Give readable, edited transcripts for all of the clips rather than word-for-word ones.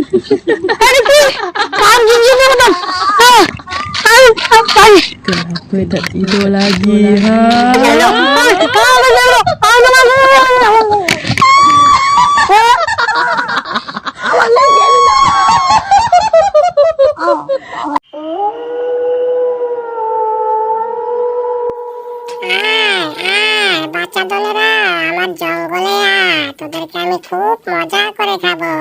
Kenapa tak tidur lagi? Ha? বাচ্চা দলেরা আমার জঙ্গলে আয়, তোদেরকে আমি খুব মজা করে খাবো।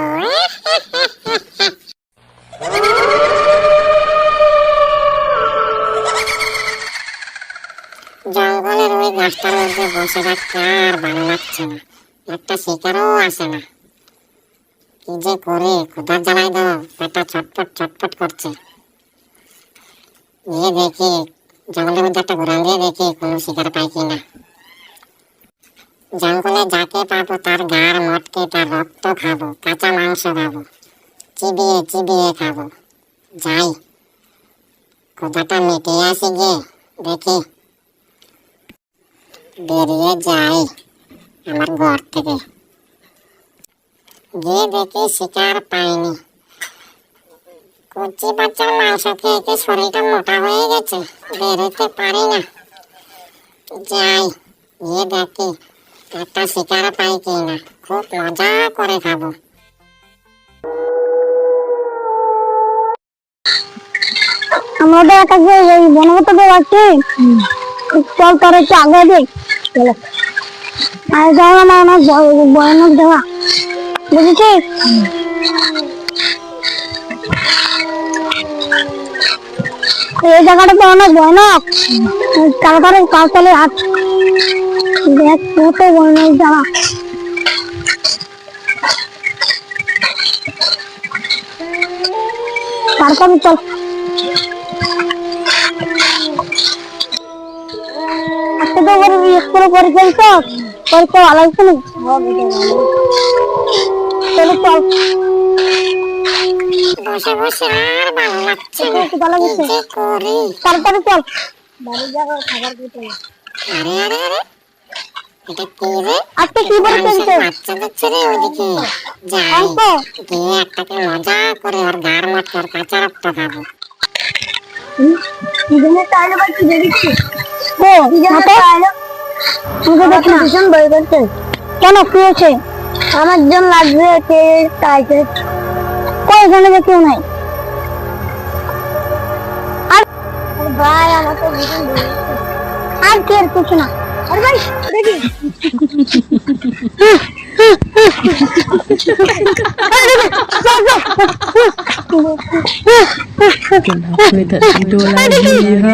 জঙ্গলের ওই গাছটার মধ্যে বসে থাকতে আর ভালো লাগছে না, একটা শিকারও আসে না। কি যে করে, ক্ষুধার জ্বালায় তো পেটটা ছটফট ছটফট করছে। গিয়ে দেখি জঙ্গলের মধ্যে একটা ঘোরান দিয়ে দেখি কোনো শিকার পাই কিনা। জঙ্গলে যাকে পাবো তার গাড় মটকে তার রক্ত খাবো, কাঁচা মাংস খাবো, চিবিয়ে চিবিয়ে খাবো। যাই, ক্ষুধাটা মিটিয়ে আসি, গিয়ে দেখি, বেরিয়ে যাই আমার ঘর থেকে। গিয়ে দেখি শিকার পাইনি। কচি বাচ্চার মাংস খেয়ে খেয়ে শরীরটা মোটা হয়ে গেছে, বেরোতে পারি না। যাই, গিয়ে দেখি একটা শিকার পাই কিনা, খুব মজা করে খাবো। আমাদের কাছে এই বনগত আছে, চল তোর একটু আগে দেখ। চলো, আর যাওয়া না অনেক ভয়ানক জায়গা, বুঝেছিস? এই জায়গাটা তো অনেক ভয়ানক, তাড়াতাড়ি কালকালে হাট দেখ, কত ভয়ানক জায়গা। তাড়াতাড়ি চল। আজকে তো ওর স্কুলে পরীক্ষা, পরীক্ষা ভালো হয়েছে না? চলো চল। বসে বসে আর ভালো লাগছে না, ভালো কি হয়েছে, যে করি। তাড়াতাড়ি চল, বাড়ির জায়গায় খাবার দিতে। আরে আরে আরে, এটা কি রে? আজকে কি পরীক্ষা দিতে? বাচ্চা দিচ্ছে রে ওইদিকে। যাই, গিয়ে একটাকে মজা করে ওর গাড় মটকে ওর কাঁচা রক্ত খাবো। কেন কি হয়েছে? আমার জন লাগবে, এখানে যে কেউ নাই। ভাই আমার তো আর কি, আর কিছু না। আরে ভাই দেখি, Kenapa tak tidur lagi? Ha?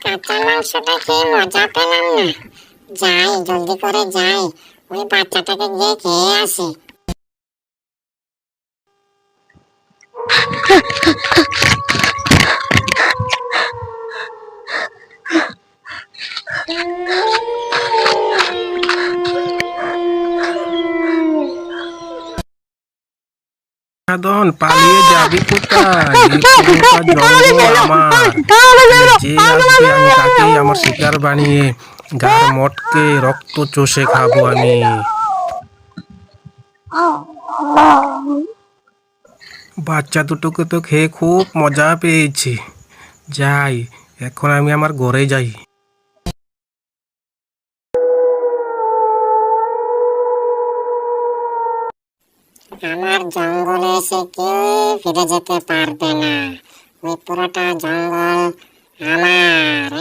কাঁচা মাংসটা খেয়ে মজা পেলাম না। যাই, জলদি করে যাই, ওই বাচ্চাটাকে গিয়ে খেয়ে আসি। সাধন, পালিয়ে যাবি কোথায়? জঙ্গল আমার, যে আসবে আমি তাকেই আমার শিকার বানিয়ে গার মটকে রক্ত চষে খাবো আমি। বাচ্চা দুটোকে তো খেয়ে খুব মজা পেয়েছি। যাই, এখন আমি আমার ঘরে যাই। আমার জঙ্গলে এসে কেউ ফিরে যেতে পারবে না, ওই পুরোটা জঙ্গল আমার।